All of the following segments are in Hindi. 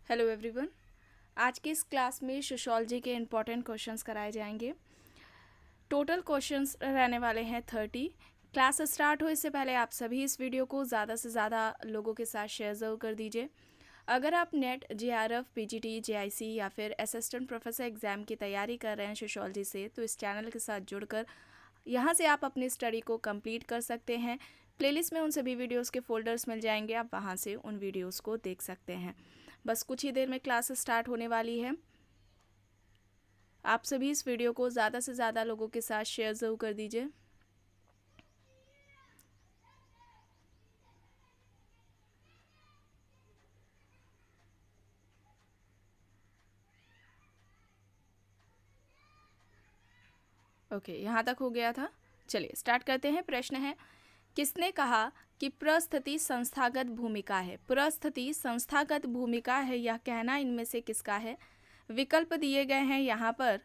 Hello everyone. आज की इस क्लास में सोशियोलॉजी के इम्पॉर्टेंट क्वेश्चंस कराए जाएंगे। टोटल क्वेश्चंस रहने वाले हैं 30। क्लास स्टार्ट हो इससे पहले आप सभी इस वीडियो को ज़्यादा से ज़्यादा लोगों के साथ शेयर ज़रूर कर दीजिए। अगर आप नेट JRF PGT JIC या फिर असिस्टेंट प्रोफेसर एग्ज़ाम की तैयारी कर रहे हैं सोशियोलॉजी से, तो इस चैनल के साथ जुड़कर यहाँ से आप अपनी स्टडी को कंप्लीट कर सकते हैं। प्लेलिस्ट में उन सभी वीडियोस के फोल्डर्स मिल जाएंगे, आप वहाँ से उन वीडियोस को देख सकते हैं। बस कुछ ही देर में क्लास स्टार्ट होने वाली है। आप सभी इस वीडियो को ज़्यादा से ज़्यादा लोगों के साथ शेयर ज़रूर कर दीजिए। ओके, यहाँ तक हो गया था। चलिए स्टार्ट करते हैं। प्रश्न है, किसने कहा कि परिस्थिति संस्थागत भूमिका है? परिस्थिति संस्थागत भूमिका है, यह कहना इनमें से किसका है? विकल्प दिए गए हैं यहाँ पर।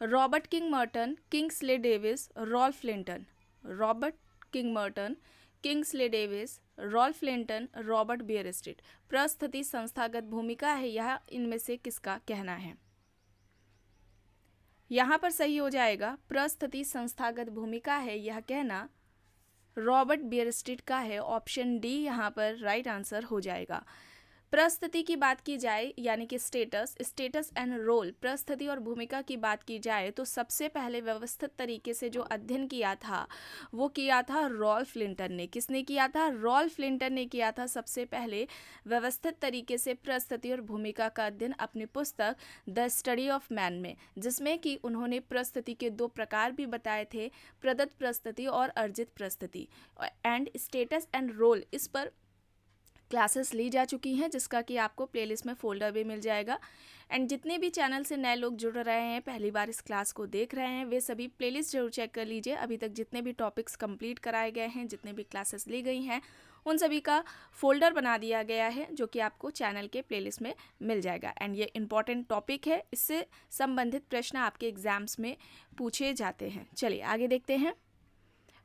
Robert King Merton, Kingsley Davis, Ralph Linton. Robert King Merton, Kingsley Davis, Ralph Linton, Robert Bierstedt. परिस्थिति संस्थागत भूमिका है, यह इनमें से किसका कहना है? यहाँ पर सही हो जाएगा, परिस्थिति संस्थागत भूमिका है यह कहना रॉबर्ट बियरस्टेट का है। ऑप्शन डी यहाँ पर राइट आंसर हो जाएगा। परिस्थिति की बात की जाए यानी कि स्टेटस एंड रोल, परिस्थिति और भूमिका की बात की जाए तो सबसे पहले व्यवस्थित तरीके से जो अध्ययन किया था वो किया था रॉल्फ लिंटन ने। किसने किया था? रॉल्फ लिंटन ने किया था सबसे पहले व्यवस्थित तरीके से परिस्थिति और भूमिका का अध्ययन अपनी पुस्तक द स्टडी ऑफ मैन में, जिसमें कि उन्होंने परिस्थिति के दो प्रकार भी बताए थे, प्रदत्त परिस्थिति और अर्जित परिस्थिति। एंड स्टेटस एंड रोल, इस पर क्लासेस ली जा चुकी हैं, जिसका कि आपको प्लेलिस्ट में फोल्डर भी मिल जाएगा। एंड जितने भी चैनल से नए लोग जुड़ रहे हैं, पहली बार इस क्लास को देख रहे हैं, वे सभी प्लेलिस्ट जरूर चेक कर लीजिए। अभी तक जितने भी टॉपिक्स कंप्लीट कराए गए हैं, जितने भी क्लासेस ली गई हैं, उन सभी का फोल्डर बना दिया गया है, जो कि आपको चैनल के प्लेलिस्ट में मिल जाएगा। एंड ये इंपॉर्टेंट टॉपिक है, इससे संबंधित प्रश्न आपके एग्जाम्स में पूछे जाते हैं। चलिए आगे देखते हैं।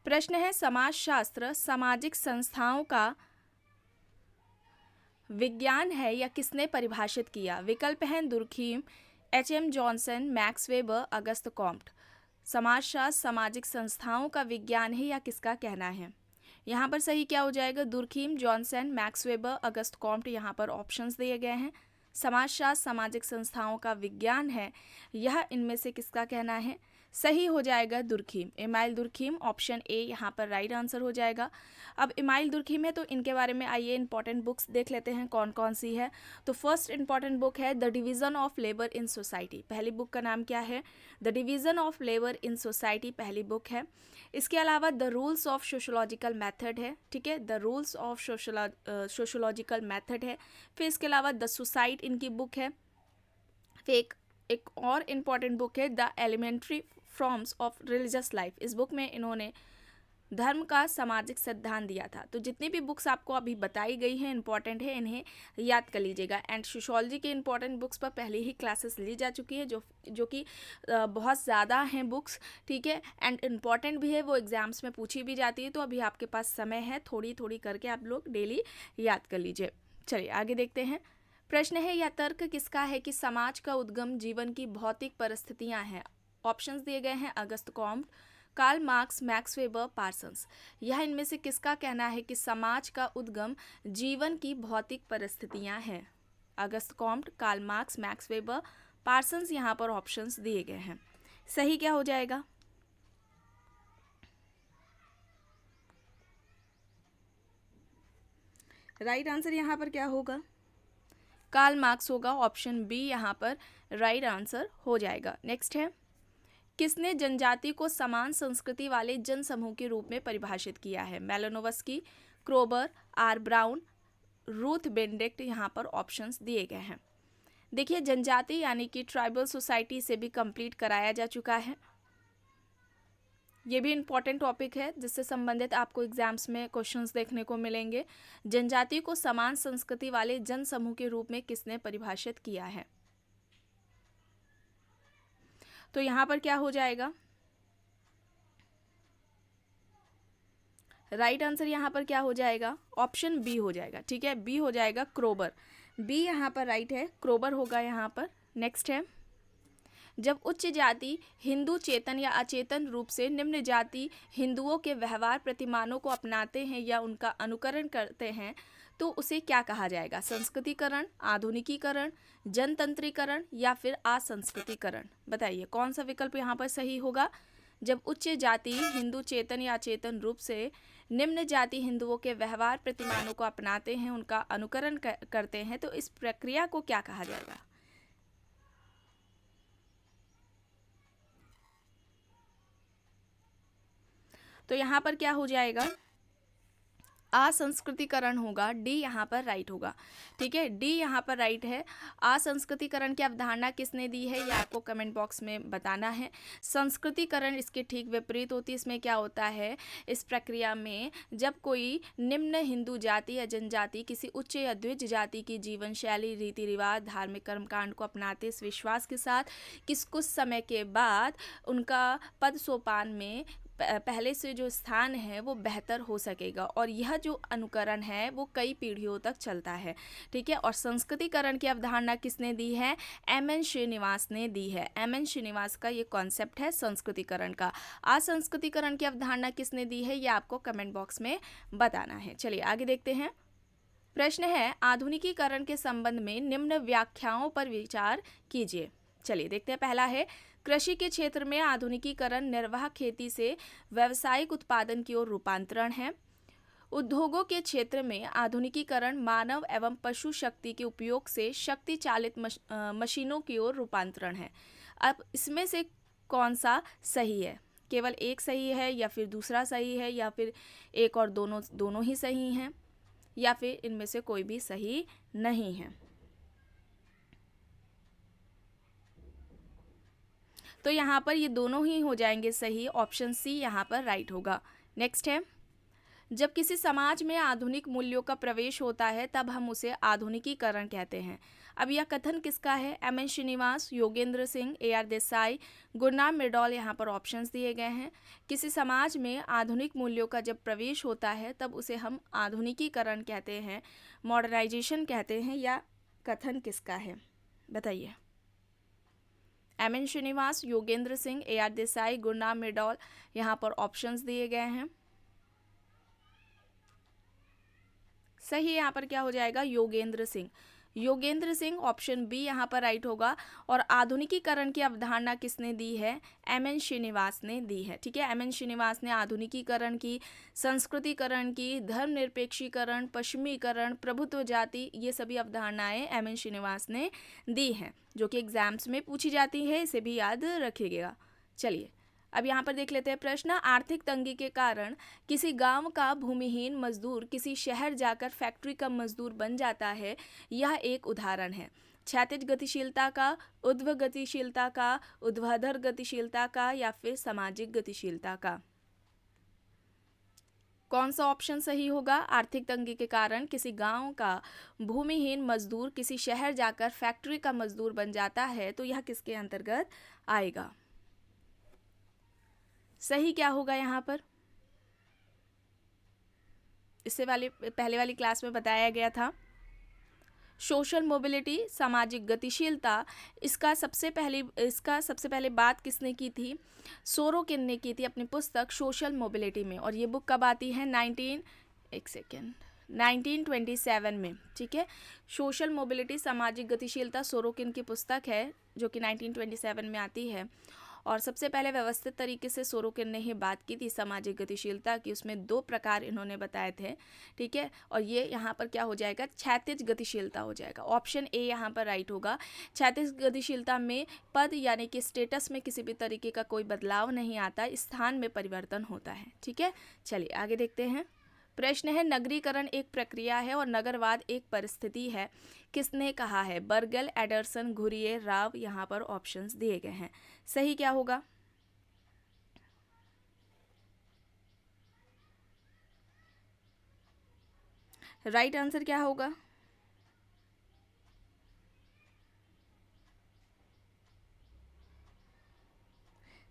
प्रश्न है, समाजशास्त्र सामाजिक संस्थाओं का विज्ञान है या किसने परिभाषित किया? विकल्प हैं Durkheim, HM Johnson, Max Weber, Auguste Comte. समाजशास्त्र सामाजिक संस्थाओं का विज्ञान है या किसका कहना है? यहाँ पर सही क्या हो जाएगा? Durkheim, Johnson, Max Weber, Auguste Comte. यहाँ पर ऑप्शंस दिए गए हैं। समाजशास्त्र सामाजिक संस्थाओं का विज्ञान है, यह इनमें से किसका कहना है? सही हो जाएगा Durkheim, email Durkheim. Option A यहाँ पर राइट आंसर हो जाएगा। अब इमाइल दुर्खीम है तो इनके बारे में आइए इंपॉर्टेंट बुक्स देख लेते हैं कौन कौन सी है। तो फर्स्ट इंपॉर्टेंट बुक है the division of labour in society. पहली बुक का नाम क्या है? The division of labour in society पहली बुक है। इसके अलावा the rules of sociological method है, ठीक है, the rules of sociological method है। फिर इसके अलावा द सुसाइड इनकी बुक है। फिर एक और इम्पॉर्टेंट बुक है the elementary forms of religious life. इस बुक में इन्होंने धर्म का सामाजिक सिद्धांत दिया था। तो जितनी भी बुक्स आपको अभी बताई गई हैं इंपॉर्टेंट है, इन्हें याद कर लीजिएगा। एंड सोशियोलॉजी के इंपॉर्टेंट बुक्स पर पहले ही क्लासेस ली जा चुकी है, जो कि बहुत ज़्यादा हैं बुक्स, ठीक है, एंड इम्पॉर्टेंट भी है, वो एग्जाम्स में पूछी भी जाती है। तो अभी आपके पास समय है, थोड़ी थोड़ी करके आप लोग डेली याद कर लीजिए। चलिए आगे देखते हैं। प्रश्न है, यह तर्क किसका है कि समाज का उद्गम जीवन की भौतिक परिस्थितियां हैं? ऑप्शंस दिए गए हैं Auguste Comte, Karl Marx, Max Weber, Parsons. यह इनमें से किसका कहना है कि समाज का उद्गम जीवन की भौतिक परिस्थितियां हैं? Auguste Comte, Karl Marx, Max Weber, Parsons. यहाँ पर ऑप्शंस दिए गए हैं। सही क्या हो जाएगा? राइट आंसर यहाँ पर क्या होगा? कार्ल मार्क्स होगा। ऑप्शन बी यहाँ पर राइट आंसर हो जाएगा। नेक्स्ट है, किसने जनजाति को समान संस्कृति वाले जनसमूह के रूप में परिभाषित किया है? Malinowski, Kroeber, R Brown, Ruth Benedict. यहाँ पर ऑप्शंस दिए गए हैं। देखिए, जनजाति यानी कि ट्राइबल सोसाइटी से भी कंप्लीट कराया जा चुका है। ये भी इम्पॉर्टेंट टॉपिक है, जिससे संबंधित आपको एग्जाम्स में क्वेश्चंस देखने को मिलेंगे। जनजाति को समान संस्कृति वाले जनसमूह के रूप में किसने परिभाषित किया है? तो यहाँ पर क्या हो जाएगा? राइट आंसर यहाँ पर क्या हो जाएगा? ऑप्शन बी हो जाएगा, ठीक है, बी हो जाएगा, क्रोबर। बी यहाँ पर राइट है, क्रोबर होगा यहाँ पर। नेक्स्ट है, जब उच्च जाति हिंदू चेतन या अचेतन रूप से निम्न जाति हिंदुओं के व्यवहार प्रतिमानों को अपनाते हैं या उनका अनुकरण करते हैं तो उसे क्या कहा जाएगा? संस्कृतिकरण, आधुनिकीकरण, जनतंत्रीकरण या फिर असंस्कृतिकरण? बताइए कौन सा विकल्प यहाँ पर सही होगा? जब उच्च जाति हिंदू चेतन या अचेतन रूप से निम्न जाति हिंदुओं के व्यवहार प्रतिमानों को अपनाते हैं, उनका अनुकरण करते हैं तो इस प्रक्रिया को क्या कहा जाएगा? तो यहाँ पर क्या हो जाएगा? असंस्कृतिकरण होगा। डी यहाँ पर राइट होगा। ठीक है, डी यहाँ पर राइट है। असंस्कृतिकरण की अवधारणा किसने दी है ये आपको कमेंट बॉक्स में बताना है। संस्कृतिकरण इसके ठीक विपरीत होती है। इसमें क्या होता है, इस प्रक्रिया में जब कोई निम्न हिंदू जाति या जनजाति किसी उच्च या द्विज जाति की जीवन शैली, रीति रिवाज, धार्मिक कर्मकांड को अपनाते इस विश्वास के साथ कि कुछ समय के बाद उनका पद सोपान में पहले से जो स्थान है वो बेहतर हो सकेगा, और यह जो अनुकरण है वो कई पीढ़ियों तक चलता है। ठीक है, और संस्कृतिकरण की अवधारणा किसने दी है? एम.एन. श्रीनिवास ने दी है। एम.एन. श्रीनिवास का ये कॉन्सेप्ट है संस्कृतिकरण का। असंस्कृतिकरण की अवधारणा किसने दी है ये आपको कमेंट बॉक्स में बताना है। चलिए आगे देखते हैं। प्रश्न है, आधुनिकीकरण के संबंध में निम्न व्याख्याओं पर विचार कीजिए। चलिए देखते हैं। पहला है, कृषि के क्षेत्र में आधुनिकीकरण निर्वाह खेती से व्यावसायिक उत्पादन की ओर रूपांतरण है। उद्योगों के क्षेत्र में आधुनिकीकरण मानव एवं पशु शक्ति के उपयोग से शक्ति चालित मशीनों की ओर रूपांतरण है। अब इसमें से कौन सा सही है? केवल एक सही है या फिर दूसरा सही है या फिर एक और दोनों ही सही हैं या फिर इनमें से कोई भी सही नहीं है? तो यहाँ पर ये दोनों ही हो जाएंगे सही। ऑप्शन सी यहाँ पर राइट होगा। नेक्स्ट है, जब किसी समाज में आधुनिक मूल्यों का प्रवेश होता है तब हम उसे आधुनिकीकरण कहते हैं। अब यह कथन किसका है? एम.एन. श्रीनिवास, योगेंद्र सिंह, ए.आर. देसाई, गुरनाम मिर्डॉल, यहाँ पर ऑप्शंस दिए गए हैं। किसी समाज में आधुनिक मूल्यों का जब प्रवेश होता है तब उसे हम आधुनिकीकरण कहते हैं, मॉडर्नाइजेशन कहते हैं, या कथन किसका है? बताइए। एम.एन. श्रीनिवास, योगेंद्र सिंह, ए.आर. देसाई, गुरनाम मिर्डॉल, यहाँ पर ऑप्शंस दिए गए हैं। सही यहाँ पर क्या हो जाएगा? योगेंद्र सिंह। योगेंद्र सिंह, ऑप्शन बी यहाँ पर राइट होगा। और आधुनिकीकरण की अवधारणा किसने दी है? एम.एन. श्रीनिवास ने दी है। ठीक है, एम.एन. श्रीनिवास ने आधुनिकीकरण की, संस्कृतिकरण की, धर्मनिरपेक्षीकरण, पश्चिमीकरण, प्रभुत्व जाति, ये सभी अवधारणाएं एम.एन. श्रीनिवास ने दी हैं, जो कि एग्जाम्स में पूछी जाती है, इसे भी याद रखिएगा। चलिए अब यहाँ पर देख लेते हैं प्रश्न। आर्थिक तंगी के कारण किसी गांव का भूमिहीन मजदूर किसी शहर जाकर फैक्ट्री का मजदूर बन जाता है, यह एक उदाहरण है। क्षैतिज गतिशीलता का, ऊर्ध्व गतिशीलता का, ऊर्ध्वाधर गतिशीलता का, या फिर सामाजिक गतिशीलता का? कौन सा ऑप्शन सही होगा? आर्थिक तंगी के कारण किसी गांव का भूमिहीन मजदूर किसी शहर जाकर फैक्ट्री का मजदूर बन जाता है, तो यह किसके अंतर्गत आएगा? सही क्या होगा यहाँ पर? इससे पहले वाली क्लास में बताया गया था। सोशल मोबिलिटी, सामाजिक गतिशीलता, इसका सबसे पहले बात किसने की थी? सोरोकिन ने की थी अपनी पुस्तक सोशल मोबिलिटी में, और ये बुक कब आती है? 1927 में। ठीक है, सोशल मोबिलिटी, सामाजिक गतिशीलता सोरोकिन की पुस्तक है जो कि 1927 में आती है। और सबसे पहले व्यवस्थित तरीके से सोरोकिन ने ही बात की थी सामाजिक गतिशीलता की। उसमें 2 प्रकार इन्होंने बताए थे। ठीक है, और ये यहाँ पर क्या हो जाएगा? क्षैतिज गतिशीलता हो जाएगा। ऑप्शन ए यहाँ पर राइट होगा। क्षैतिज गतिशीलता में पद यानी कि स्टेटस में किसी भी तरीके का कोई बदलाव नहीं आता, स्थान में परिवर्तन होता है। ठीक है, चलिए आगे देखते हैं। प्रश्न है, नगरीकरण एक प्रक्रिया है और नगरवाद एक परिस्थिति है, किसने कहा है? बर्गेल, एडरसन, घुरिये, राव, यहाँ पर ऑप्शंस दिए गए हैं। सही क्या होगा? राइट आंसर क्या होगा?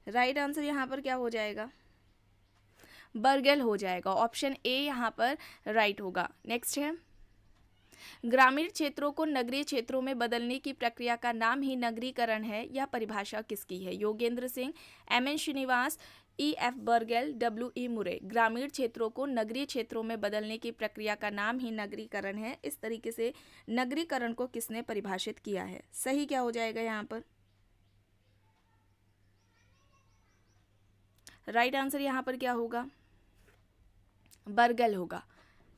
राइट आंसर यहाँ पर क्या हो जाएगा? बर्गेल हो जाएगा। ऑप्शन ए यहाँ पर राइट होगा। नेक्स्ट है, ग्रामीण क्षेत्रों को नगरीय क्षेत्रों में बदलने की प्रक्रिया का नाम ही नगरीकरण है। यह परिभाषा किसकी है? योगेंद्र सिंह, एम.एन. श्रीनिवास, ई.एफ. बर्गेल, डब्ल्यू.ई. मुरे। ग्रामीण क्षेत्रों को नगरीय क्षेत्रों में बदलने की प्रक्रिया का नाम ही नगरीकरण है। इस तरीके से नगरीकरण को किसने परिभाषित किया है? सही क्या हो जाएगा यहाँ पर? राइट आंसर यहाँ पर क्या होगा? बर्गेल होगा।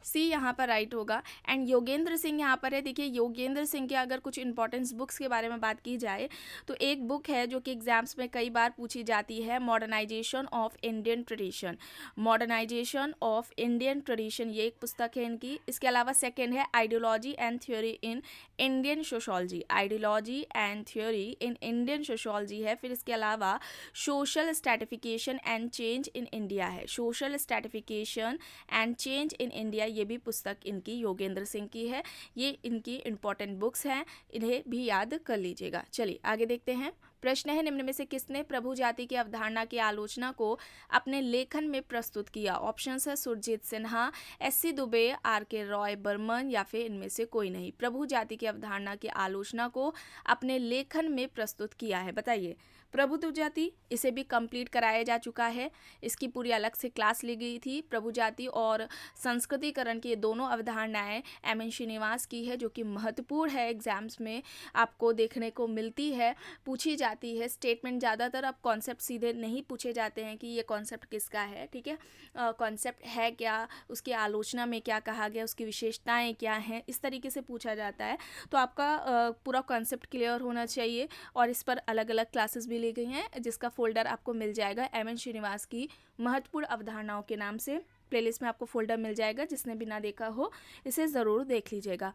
सी यहाँ पर राइट होगा। एंड योगेंद्र सिंह यहाँ पर है। देखिए योगेंद्र सिंह के अगर कुछ इंपॉर्टेंस बुक्स के बारे में बात की जाए तो एक बुक है जो कि एग्जाम्स में कई बार पूछी जाती है, modernization of Indian tradition. Modernization of Indian tradition ये एक पुस्तक है इनकी। इसके अलावा सेकेंड है ideology and theory in Indian sociology. Ideology and theory in Indian sociology है। फिर इसके अलावा social stratification and change in India है। Social stratification and change in India ये भी पुस्तक इनकी योगेंद्र सिंह की है। ये इनकी इंपॉर्टेंट बुक्स हैं, इन्हें भी याद कर लीजिएगा। चलिए आगे देखते हैं। प्रश्न है, निम्न में से किसने प्रभु जाति की अवधारणा की आलोचना को अपने लेखन में प्रस्तुत किया? ऑप्शंस है सुरजीत सिन्हा, एस.सी. दुबे, आर.के. रॉय बर्मन या फिर इनमें से कोई नहीं। प्रभु जाति की अवधारणा की आलोचना को अपने लेखन में प्रस्तुत किया है, बताइए। प्रभुत्व जाति, इसे भी कंप्लीट कराया जा चुका है, इसकी पूरी अलग से क्लास ली गई थी। प्रभु जाति और संस्कृतिकरण की ये दोनों अवधारणाएं एम.एन. श्रीनिवास की है, जो कि महत्वपूर्ण है, एग्जाम्स में आपको देखने को मिलती है, पूछी जाती है। स्टेटमेंट ज़्यादातर अब कॉन्सेप्ट सीधे नहीं पूछे जाते हैं कि ये कॉन्सेप्ट किसका है, ठीक है, कॉन्सेप्ट है क्या, उसकी आलोचना में क्या कहा गया, उसकी विशेषताएं क्या हैं, इस तरीके से पूछा जाता है। तो आपका पूरा कॉन्सेप्ट क्लियर होना चाहिए और इस पर अलग अलग क्लासेस भी ली गई हैं, जिसका फोल्डर आपको मिल जाएगा एम.एन. श्रीनिवास की महत्वपूर्ण अवधारणाओं के नाम से। प्लेलिस्ट में आपको फोल्डर मिल जाएगा, जिसने भी ना देखा हो इसे ज़रूर देख लीजिएगा।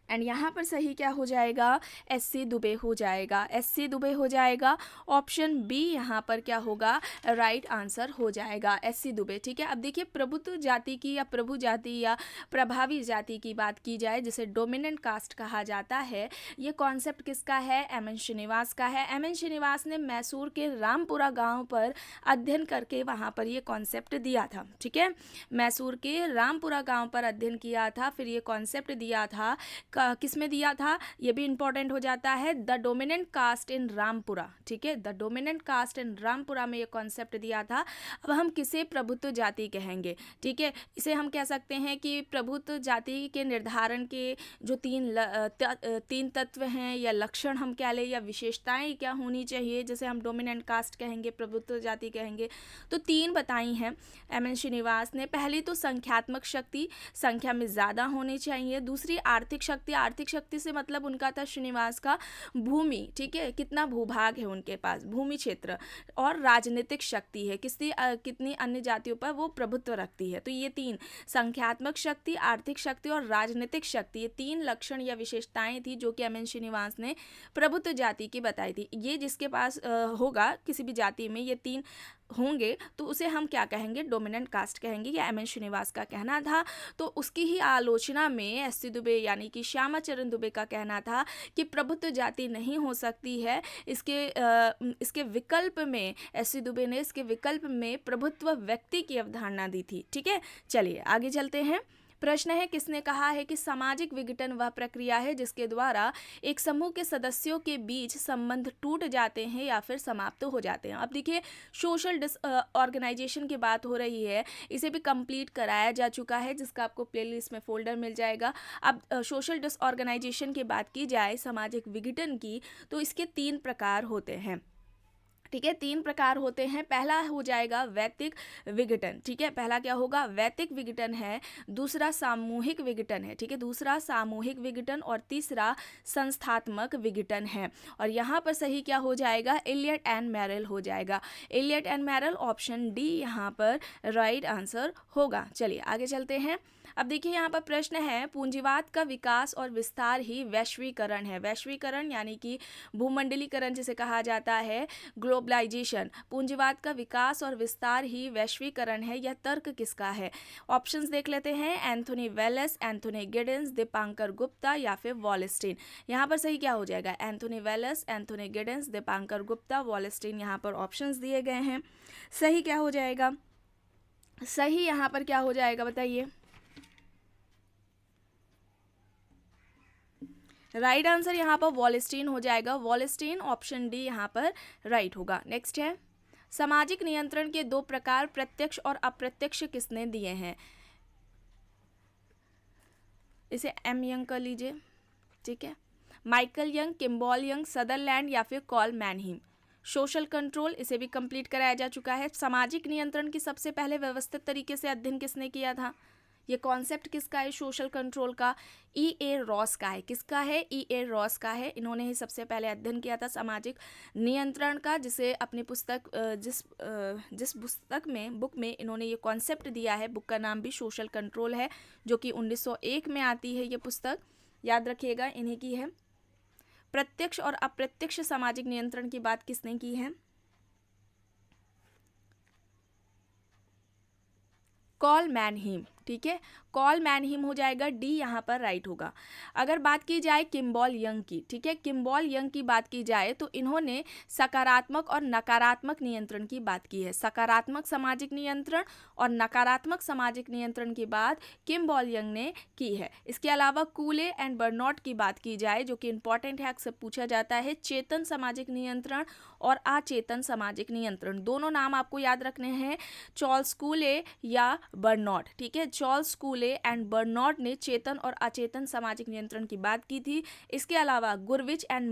एंड यहाँ पर सही क्या हो जाएगा? एस.सी. दुबे हो जाएगा। एस.सी. दुबे हो जाएगा। ऑप्शन बी यहाँ पर क्या होगा? राइट आंसर हो जाएगा, एस.सी. दुबे, ठीक है। अब देखिए प्रभुत्व जाति की या प्रभु जाति या प्रभावी जाति की बात की जाए, जिसे डोमिनेंट कास्ट कहा जाता है, ये कॉन्सेप्ट किसका है? एम.एन. श्रीनिवास का है। एम.एन. श्रीनिवास ने मैसूर के रामपुरा गाँव पर अध्ययन करके वहाँ पर ये कॉन्सेप्ट दिया था, ठीक है। मैसूर के रामपुरा गाँव पर अध्ययन किया था, फिर ये कॉन्सेप्ट दिया था। किस में दिया था? ये भी इंपॉर्टेंट हो जाता है, द डोमिनेंट कास्ट इन रामपुरा, ठीक है, द डोमिनेंट कास्ट इन रामपुरा में ये कॉन्सेप्ट दिया था। अब हम किसे प्रभुत्व जाति कहेंगे, ठीक है, इसे हम कह सकते हैं कि प्रभुत्व जाति के निर्धारण के जो तीन तत्व हैं या लक्षण हम कह लें, या विशेषताएं क्या होनी चाहिए, जैसे हम डोमिनेंट कास्ट कहेंगे, प्रभुत्व जाति कहेंगे, तो तीन बताई हैं एम.एन. श्रीनिवास ने। पहली तो संख्यात्मक शक्ति, संख्या में ज़्यादा होनी चाहिए। दूसरी आर्थिक शक्ति, आर्थिक शक्ति से मतलब उनका था श्रीनिवास का भूमि, ठीक है, कितना भूभाग है उनके पास, भूमि क्षेत्र। और राजनीतिक शक्ति है, कितनी अन्य जातियों पर वो प्रभुत्व रखती है। तो ये तीन, संख्यात्मक शक्ति, आर्थिक शक्ति और राजनीतिक शक्ति, ये तीन लक्षण या विशेषताएं थी जो कि एम.एन. श्रीनिवास ने प्रभुत्व जाति की बताई थी। ये जिसके पास होगा किसी भी जाति में ये तीन होंगे तो उसे हम क्या कहेंगे? डोमिनेंट कास्ट कहेंगे, या एम.एन. श्रीनिवास का कहना था। तो उसकी ही आलोचना में एस.सी. दुबे यानी कि श्यामा चरण दुबे का कहना था कि प्रभुत्व जाति नहीं हो सकती है। इसके विकल्प में एस.सी. दुबे ने इसके विकल्प में प्रभुत्व व्यक्ति की अवधारणा दी थी, ठीक है। चलिए आगे चलते हैं। प्रश्न है, किसने कहा है कि सामाजिक विघटन वह प्रक्रिया है जिसके द्वारा एक समूह के सदस्यों के बीच संबंध टूट जाते हैं या फिर समाप्त हो जाते हैं? अब देखिए सोशल ऑर्गेनाइजेशन की बात हो रही है, इसे भी कंप्लीट कराया जा चुका है, जिसका आपको प्लेलिस्ट में फोल्डर मिल जाएगा। अब सोशल डिसऑर्गेनाइजेशन की बात की जाए, सामाजिक विघटन की, तो इसके तीन प्रकार होते हैं, ठीक है, तीन प्रकार होते हैं। पहला हो जाएगा वैयक्तिक विघटन, ठीक है, पहला क्या होगा? वैयक्तिक विघटन है। दूसरा सामूहिक विघटन है, ठीक है, दूसरा सामूहिक विघटन, और तीसरा संस्थात्मक विघटन है। और यहाँ पर सही क्या हो जाएगा? इलियट एंड मैरल हो जाएगा। इलियट एंड मैरल, ऑप्शन डी यहाँ पर राइट आंसर होगा। चलिए आगे चलते हैं। अब देखिए यहाँ पर प्रश्न है, पूंजीवाद का विकास और विस्तार ही वैश्वीकरण है। वैश्वीकरण यानी कि भूमंडलीकरण जिसे कहा जाता है, ग्लोबलाइजेशन, पूंजीवाद का विकास और विस्तार ही वैश्वीकरण है, यह तर्क किसका है? ऑप्शंस देख लेते हैं, Anthony Wallace, Anthony Giddens, Dipankar Gupta या फिर वॉलस्टीन। यहाँ पर सही क्या हो जाएगा? Anthony Wallace, Anthony Giddens, Dipankar Gupta, Wallerstein, यहाँ पर ऑप्शंस दिए गए हैं। सही क्या हो जाएगा? सही यहाँ पर क्या हो जाएगा बताइए? राइट आंसर यहाँ पर वॉलस्टीन हो जाएगा, वॉलस्टीन, ऑप्शन डी यहाँ पर राइट होगा। नेक्स्ट है, सामाजिक नियंत्रण के दो प्रकार प्रत्यक्ष और अप्रत्यक्ष किसने दिए हैं? इसे एम यंग कर लीजिए, ठीक है। Michael young, Kimball young, Sutherland या फिर कॉल मैनहीम। सोशल कंट्रोल, इसे भी कंप्लीट कराया जा चुका है। सामाजिक नियंत्रण की सबसे पहले व्यवस्थित तरीके से अध्ययन किसने किया था? ये कॉन्सेप्ट किसका है सोशल कंट्रोल का? E.A. रॉस का है। किसका है? E.A. रॉस का है। इन्होंने ही सबसे पहले अध्ययन किया था सामाजिक नियंत्रण का, जिसे अपनी पुस्तक जिस बुक में इन्होंने ये कॉन्सेप्ट दिया है, बुक का नाम भी सोशल कंट्रोल है, जो कि 1901 में आती है ये पुस्तक, याद रखिएगा, इन्हीं की है। प्रत्यक्ष और अप्रत्यक्ष सामाजिक नियंत्रण की बात किसने की है? कॉल मैनहीम, ठीक है, कॉल मैनहीम हो जाएगा, डी यहाँ पर राइट होगा। अगर बात की जाए किम्बॉल यंग की, ठीक है, किम्बॉल यंग की बात की जाए तो इन्होंने सकारात्मक और नकारात्मक नियंत्रण की बात की है। सकारात्मक सामाजिक नियंत्रण और नकारात्मक सामाजिक नियंत्रण की बात किम्बॉल यंग ने की है। इसके अलावा कूले एंड बर्नॉट की बात की जाए, जो कि इंपॉर्टेंट है, अक्सर पूछा जाता है, चेतन सामाजिक नियंत्रण और अचेतन सामाजिक नियंत्रण, दोनों नाम आपको याद रखने हैं, चार्ल्स कूले या बर्नॉट, ठीक है। चार्ल्स कूले एंड बर्नॉट ने चेतन और अचेतन सामाजिक नियंत्रण की बात की थी। इसके अलावा गुरविच एंड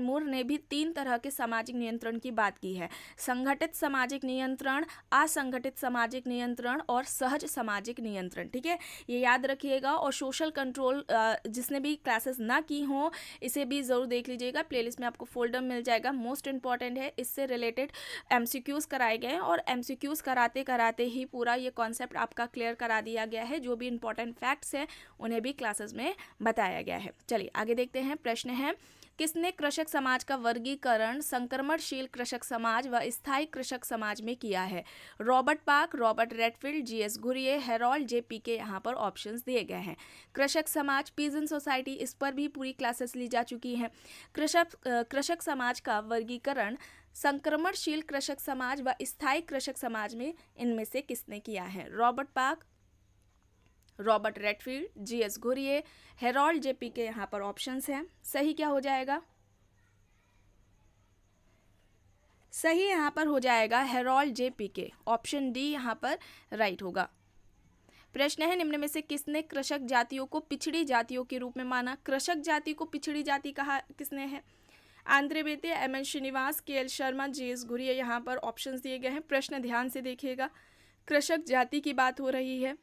मूर ने भी 3 तरह के सामाजिक नियंत्रण की बात की है, संगठित सामाजिक नियंत्रण, असंगठित सामाजिक नियंत्रण और सहज सामाजिक नियंत्रण, ठीक है, ये याद रखिएगा। और सोशल कंट्रोल जिसने भी क्लासेस ना की हों, इसे भी ज़रूर देख लीजिएगा, प्लेलिस्ट में आपको फोल्डर मिल जाएगा, मोस्ट इंपॉर्टेंट है, इससे रिलेटेड MCQs कराए गए हैं और MCQs कराते कराते ही पूरा ये कॉन्सेप्ट आपका क्लियर करा दिया गया है। जो भी इंपॉर्टेंट फैक्ट्स हैं उन्हें भी क्लासेस में बताया गया है। चलिए आगे देखते हैं। प्रश्न है, किसने कृषक समाज का वर्गीकरण संक्रमणशील कृषक समाज व स्थायी कृषक समाज में किया है? Robert park, Robert Redfield, G.S. Ghurye, Harold J. पीके यहाँ पर ऑप्शंस दिए गए हैं। कृषक समाज, पीजन सोसाइटी, इस पर भी पूरी क्लासेस ली जा चुकी हैं। कृषक समाज का वर्गीकरण संक्रमणशील कृषक समाज व स्थायी कृषक समाज में इनमें से किसने किया है? Robert park, Robert Redfield, G.S. Ghurye, Harold J. पीके यहाँ पर ऑप्शंस हैं। सही क्या हो जाएगा? सही यहाँ पर हो जाएगा हेरोल्ड J. पीके, ऑप्शन डी यहाँ पर राइट होगा। प्रश्न है, निम्न में से किसने कृषक जातियों को पिछड़ी जातियों के रूप में माना? कृषक जाति को पिछड़ी जाति कहा किसने है? Andre Beteille, M.N. Srinivas, KL Sharma, G.S. Ghurye यहाँ पर ऑप्शंस दिए गए हैं। प्रश्न ध्यान से देखिएगा, कृषक जाति की बात हो रही है,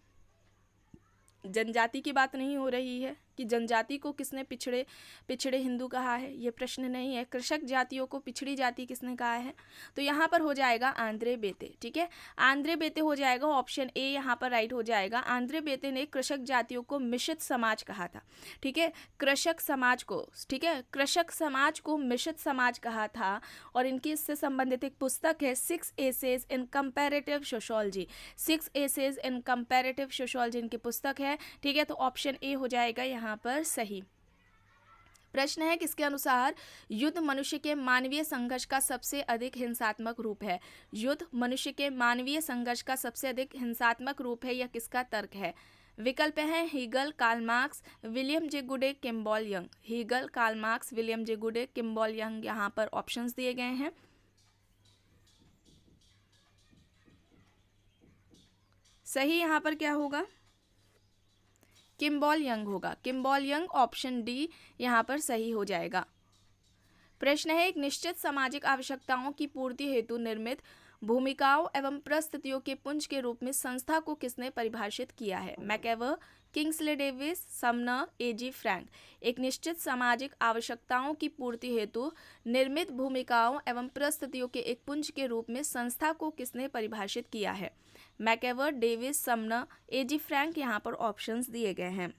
जनजाति की बात नहीं हो रही है कि जनजाति को किसने पिछड़े हिंदू कहा है, ये प्रश्न नहीं है। कृषक जातियों को पिछड़ी जाति किसने कहा है? तो यहाँ पर हो जाएगा आंद्रे बेते, ठीक है, आंद्रे बेते हो जाएगा, ऑप्शन ए यहाँ पर राइट हो जाएगा। आंद्रे बेते ने कृषक जातियों को मिश्रित समाज कहा था, ठीक है, कृषक समाज को, ठीक है, कृषक समाज को मिश्रित समाज कहा था। और इनकी इससे संबंधित एक पुस्तक है 6 Essays in Comparative Sociology, 6 Essays in Comparative Sociology इनकी पुस्तक है, ठीक है। तो ऑप्शन ए हो जाएगा यहाँ पर सही। प्रश्न है, किसके अनुसार युद्ध मनुष्य के मानवीय संघर्ष का सबसे अधिक हिंसात्मक रूप है? युद्ध मनुष्य के मानवीय संघर्ष का सबसे अधिक हिंसात्मक रूप है, यह किसका तर्क है? विकल्प हैं Hegel, Karl Marx, William J Goode, Kimball Young. Hegel, Karl Marx, William J Goode, Kimball young यहाँ पर ऑप्शंस दिए गए हैं। सही यहाँ पर क्या होगा? किम्बॉल यंग होगा, किम्बॉल यंग, ऑप्शन डी यहाँ पर सही हो जाएगा। प्रश्न है, एक निश्चित सामाजिक आवश्यकताओं की पूर्ति हेतु निर्मित भूमिकाओं एवं परिस्थितियों के पुंज के रूप में संस्था को किसने परिभाषित किया है? MacIver, Kingsley Davis, Sumner, A.G. Frank. एक निश्चित सामाजिक आवश्यकताओं की पूर्ति हेतु निर्मित भूमिकाओं एवं परिस्थितियों के एक पुंज के रूप में संस्था को किसने परिभाषित किया है? मैकएवर, डेविस, समनर, A.G. फ्रैंक यहाँ पर ऑप्शंस दिए गए हैं।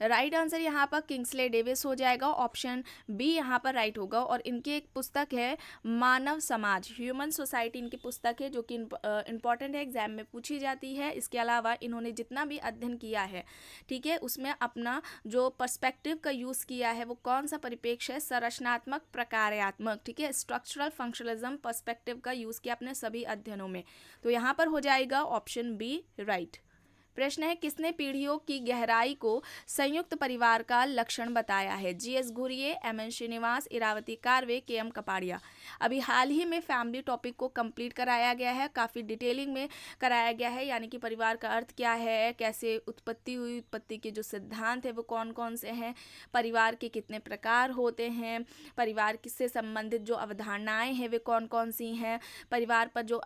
राइट आंसर यहाँ पर किंग्सले डेविस हो जाएगा, ऑप्शन बी यहाँ पर राइट होगा। और इनकी एक पुस्तक है मानव समाज, ह्यूमन सोसाइटी इनकी पुस्तक है, जो कि इंपॉर्टेंट है, एग्जाम में पूछी जाती है। इसके अलावा इन्होंने जितना भी अध्ययन किया है, ठीक है, उसमें अपना जो पर्सपेक्टिव का यूज़ किया है वो कौन सा परिप्रेक्ष्य है, संरचनात्मक प्रकार्यात्मक, ठीक है, स्ट्रक्चरल फंक्शनलिज्म पर्सपेक्टिव का यूज़ किया अपने सभी अध्ययनों में। तो यहाँ पर हो जाएगा ऑप्शन बी राइट। प्रश्न है किसने पीढ़ियों की गहराई को संयुक्त परिवार का लक्षण बताया है? GS Ghurye, MN Srinivas, Irawati Karve, KM Kapadia. अभी हाल ही में फैमिली टॉपिक को कंप्लीट कराया गया है, काफ़ी डिटेलिंग में कराया गया है, यानी कि परिवार का अर्थ क्या है, कैसे उत्पत्ति हुई, उत्पत्ति के जो सिद्धांत है वो कौन कौन से हैं, परिवार के कितने प्रकार होते हैं, परिवार से संबंधित जो अवधारणाएं हैं वे कौन कौन सी हैं, परिवार पर जो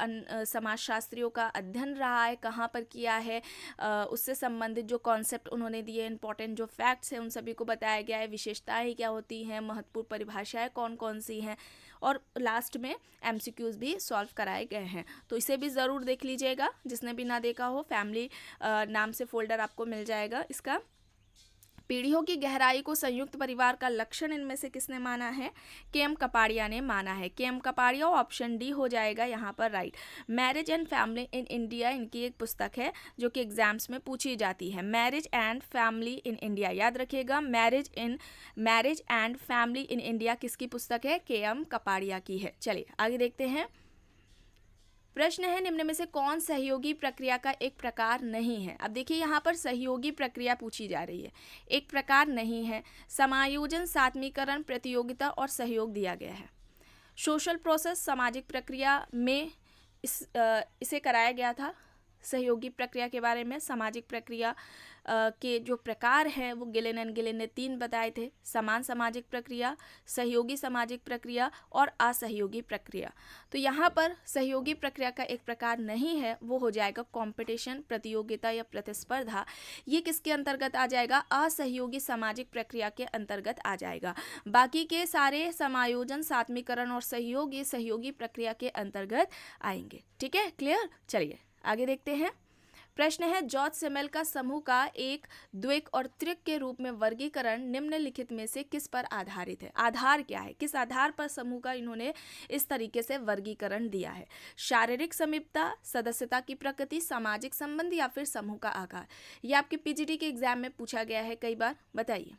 समाजशास्त्रियों का अध्ययन रहा है कहाँ पर किया है, उससे संबंधित जो कॉन्सेप्ट उन्होंने दिए, इंपॉर्टेंट जो फैक्ट्स हैं उन सभी को बताया गया है, विशेषताएं क्या होती हैं, महत्वपूर्ण परिभाषाएं कौन कौन सी हैं, और लास्ट में एमसीक्यूज भी सॉल्व कराए गए हैं। तो इसे भी ज़रूर देख लीजिएगा, जिसने भी ना देखा हो, फैमिली नाम से फोल्डर आपको मिल जाएगा इसका। पीढ़ियों की गहराई को संयुक्त परिवार का लक्षण इनमें से किसने माना है? केएम कपाड़िया ने माना है। केएम कपाड़िया, ऑप्शन डी हो जाएगा यहाँ पर right. Marriage and family in India इनकी एक पुस्तक है जो कि एग्जाम्स में पूछी जाती है। Marriage and family in India, याद रखिएगा, marriage and family in India किसकी पुस्तक है? केएम कपाड़िया की है। चलिए आगे देखते हैं। प्रश्न है निम्न में से कौन सहयोगी प्रक्रिया का एक प्रकार नहीं है? अब देखिए यहाँ पर सहयोगी प्रक्रिया पूछी जा रही है, एक प्रकार नहीं है। समायोजन, सात्मीकरण, प्रतियोगिता और सहयोग दिया गया है। सोशल प्रोसेस सामाजिक प्रक्रिया में इसे कराया गया था। सहयोगी प्रक्रिया के बारे में, सामाजिक प्रक्रिया के जो प्रकार हैं वो गिलेन एंड गिलेन ने 3 बताए थे, समान सामाजिक प्रक्रिया, सहयोगी सामाजिक प्रक्रिया और असहयोगी प्रक्रिया। तो यहाँ पर सहयोगी प्रक्रिया का एक प्रकार नहीं है, वो हो जाएगा कंपटीशन, प्रतियोगिता या प्रतिस्पर्धा। ये किसके अंतर्गत आ जाएगा? असहयोगी सामाजिक प्रक्रिया के अंतर्गत आ जाएगा। बाकी के सारे समायोजन, सात्मीकरण और सहयोग ये सहयोगी प्रक्रिया के अंतर्गत आएंगे। ठीक है, क्लियर? चलिए आगे देखते हैं। प्रश्न है जॉर्ज सिमेल का समूह का एक, द्विक और त्रिक के रूप में वर्गीकरण निम्नलिखित में से किस पर आधारित है? आधार क्या है, किस आधार पर समूह का इन्होंने इस तरीके से वर्गीकरण दिया है? शारीरिक समीपता, सदस्यता की प्रकृति, सामाजिक संबंध या फिर समूह का आकार? ये आपके पीजीटी के एग्जाम में पूछा गया है कई बार, बताइए।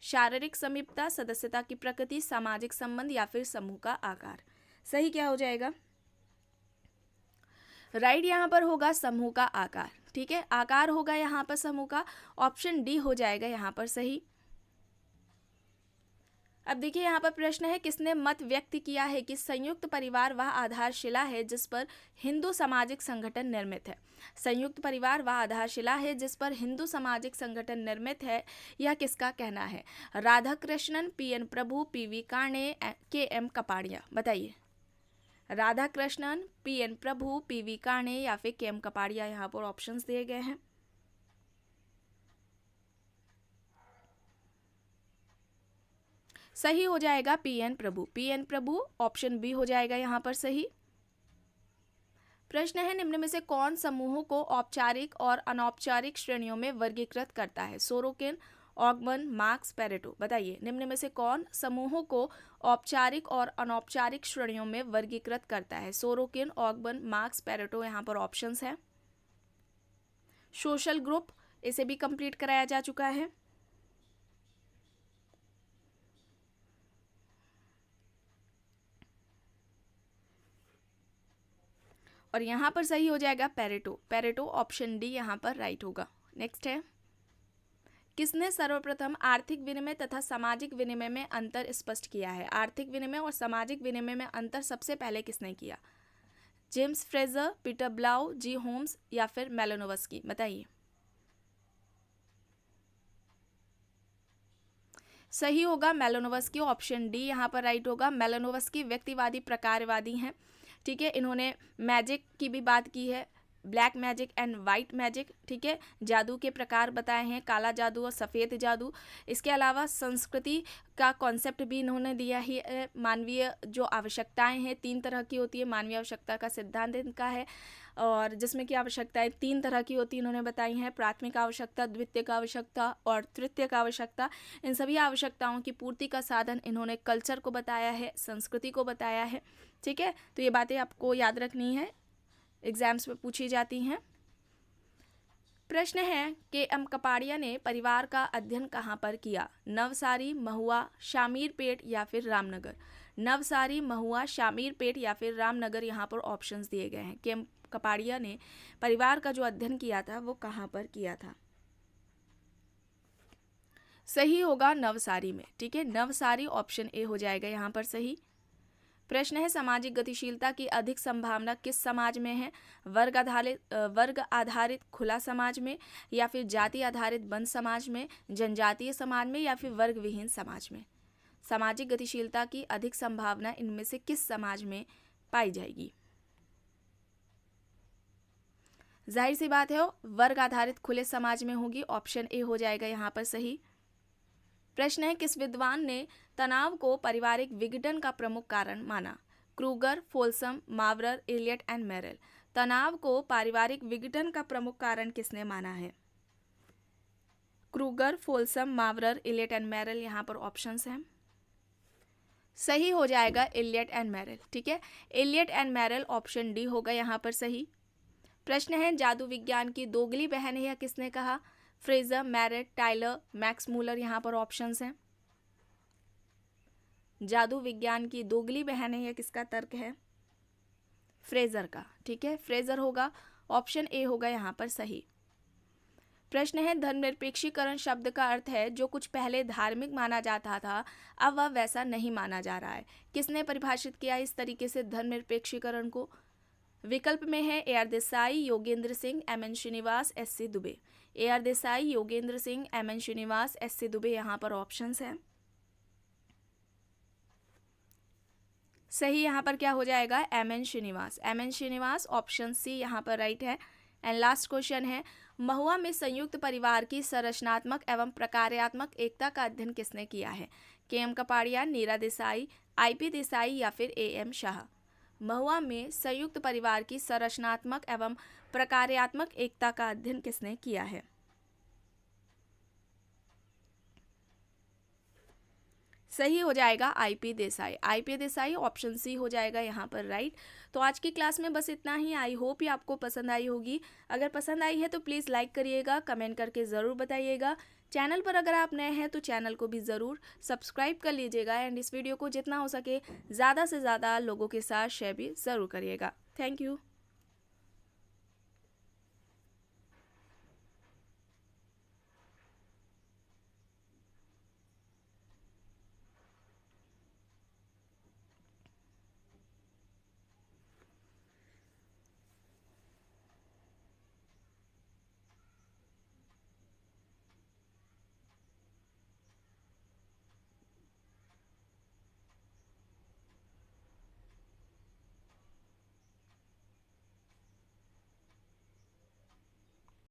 शारीरिक समीपता, सदस्यता की प्रकृति, सामाजिक संबंध या फिर समूह का आकार? सही क्या हो जाएगा? राइट यहाँ पर होगा समूह का आकार। ठीक है, आकार होगा यहाँ पर समूह का, ऑप्शन डी हो जाएगा यहाँ पर सही। अब देखिए यहाँ पर प्रश्न है किसने मत व्यक्त किया है कि संयुक्त परिवार वह आधारशिला है जिस पर हिंदू सामाजिक संगठन निर्मित है? संयुक्त परिवार वह आधारशिला है जिस पर हिंदू सामाजिक संगठन निर्मित है, यह किसका कहना है? राधाकृष्णन, पीएन प्रभु, पीवी काणे, केएम कपाड़िया। बताइए। राधाकृष्णन, पीएन प्रभु, पीवी काणे या फिर केएम कपाड़िया, यहाँ पर ऑप्शंस दिए गए हैं। सही हो जाएगा पीएन प्रभु। पीएन प्रभु, ऑप्शन बी हो जाएगा यहाँ पर सही। प्रश्न है निम्न में से कौन समूहों को औपचारिक और अनौपचारिक श्रेणियों में वर्गीकृत करता है? Sorokin, Ogburn, Marx, Pareto. बताइए निम्न में से कौन समूहों को औपचारिक और अनौपचारिक श्रेणियों में वर्गीकृत करता है? सोरोकिन, ऑगमन, मार्क्स, पेरेटो, यहाँ पर ऑप्शंस है। सोशल ग्रुप, इसे भी कंप्लीट कराया जा चुका है। और यहाँ पर सही हो जाएगा पेरेटो। पेरेटो, ऑप्शन डी यहाँ पर राइट होगा। नेक्स्ट है किसने सर्वप्रथम आर्थिक विनिमय तथा सामाजिक विनिमय में अंतर स्पष्ट किया है? आर्थिक विनिमय और सामाजिक विनिमय में अंतर सबसे पहले किसने किया? जेम्स फ्रेजर, पीटर ब्लाउ, जी होम्स या फिर मेलानोव्स्की? बताइए। सही होगा मेलानोव्स्की, ऑप्शन डी यहाँ पर राइट होगा। मेलानोव्स्की व्यक्तिवादी प्रकारवादी हैं। ठीक है, इन्होंने मैजिक की भी बात की है, black magic and white magic, ठीक है। जादू के प्रकार बताए हैं, काला जादू और सफ़ेद जादू। इसके अलावा संस्कृति का कॉन्सेप्ट भी इन्होंने दिया ही है। मानवीय जो आवश्यकताएं हैं 3 तरह की होती है, मानवीय आवश्यकता का सिद्धांत इनका है, और जिसमें कि आवश्यकताएं 3 तरह की होती है इन्होंने बताई हैं, प्राथमिक आवश्यकता, द्वितीयक आवश्यकता और तृतीयक आवश्यकता। इन सभी आवश्यकताओं की पूर्ति का साधन इन्होंने कल्चर को बताया है, संस्कृति को बताया है, ठीक है। तो ये बातें आपको याद रखनी है, एग्जाम्स में पूछी जाती हैं। प्रश्न है कि एम कपाड़िया ने परिवार का अध्ययन कहाँ पर किया? नवसारी, महुआ, शामीरपेट या फिर रामनगर। नवसारी, महुआ, शामीरपेट या फिर रामनगर, यहाँ पर ऑप्शंस दिए गए हैं कि एम कपाड़िया ने परिवार का जो अध्ययन किया था वो कहाँ पर किया था। सही होगा नवसारी में, ठीक है। नवसारी ऑप्शन ए हो जाएगा यहाँ पर सही। प्रश्न है सामाजिक गतिशीलता की अधिक संभावना किस समाज में है? वर्ग आधारित खुला समाज में, या फिर जाति आधारित बंद समाज में, जनजातीय समाज में, या फिर वर्ग विहीन समाज में। सामाजिक गतिशीलता की अधिक संभावना इनमें से किस समाज में पाई जाएगी? जाहिर सी बात है वर्ग आधारित खुले समाज में होगी, ऑप्शन ए हो जाएगा यहाँ पर सही। प्रश्न है किस विद्वान ने तनाव को पारिवारिक विघटन का प्रमुख कारण माना? Kruger, Folsom, Mowrer, Elliott and Merrill. तनाव को पारिवारिक विघटन का प्रमुख कारण किसने माना है? Kruger, Folsom, Mowrer, Elliott and Merrill, यहाँ पर ऑप्शंस हैं। सही हो जाएगा इलियट एंड मेरेल, ठीक है। Elliott and Merrill option D होगा यहाँ पर सही। प्रश्न है जादू विज्ञान की दोगली बहन है, यह किसने कहा? फ्रेजर, मैरेट, टाइलर, मैक्स मूलर, यहाँ पर ऑप्शंस हैं। जादू विज्ञान की दोगली बहन है, यह किसका तर्क है? फ्रेजर का, ठीक है। फ्रेजर होगा, ऑप्शन ए होगा यहाँ पर सही। प्रश्न है धर्मनिरपेक्षीकरण शब्द का अर्थ है जो कुछ पहले धार्मिक माना जाता था अब वह वैसा नहीं माना जा रहा है। किसने परिभाषित किया इस तरीके से धर्मनिरपेक्षीकरण को? विकल्प में है A R Desai, Yogendra Singh, M N Srinivas, S C Dube. A R Desai, Yogendra Singh, M N Srinivas, S C Dube, यहाँ पर ऑप्शंस हैं। सही यहाँ पर क्या हो जाएगा? M N Srinivas. M N Srinivas, option C यहाँ पर राइट है। एंड लास्ट क्वेश्चन है महुआ में संयुक्त परिवार की संरचनात्मक एवं प्रकार्यात्मक एकता का अध्ययन किसने किया है? K M Kapadia, Neera Desai, I P Desai या फिर ए एम शाह। महुआ में संयुक्त परिवार की संरचनात्मक एवं प्रकार्यात्मक एकता का अध्ययन किसने किया है? सही हो जाएगा IP Desai. IP Desai, option C हो जाएगा यहाँ पर राइट। तो आज की क्लास में बस इतना ही। आई होप ये आपको पसंद आई होगी। अगर पसंद आई है तो प्लीज़ लाइक करिएगा, कमेंट करके ज़रूर बताइएगा। चैनल पर अगर आप नए हैं तो चैनल को भी ज़रूर सब्सक्राइब कर लीजिएगा एंड इस वीडियो को जितना हो सके ज़्यादा से ज़्यादा लोगों के साथ शेयर भी ज़रूर करिएगा। Thank you.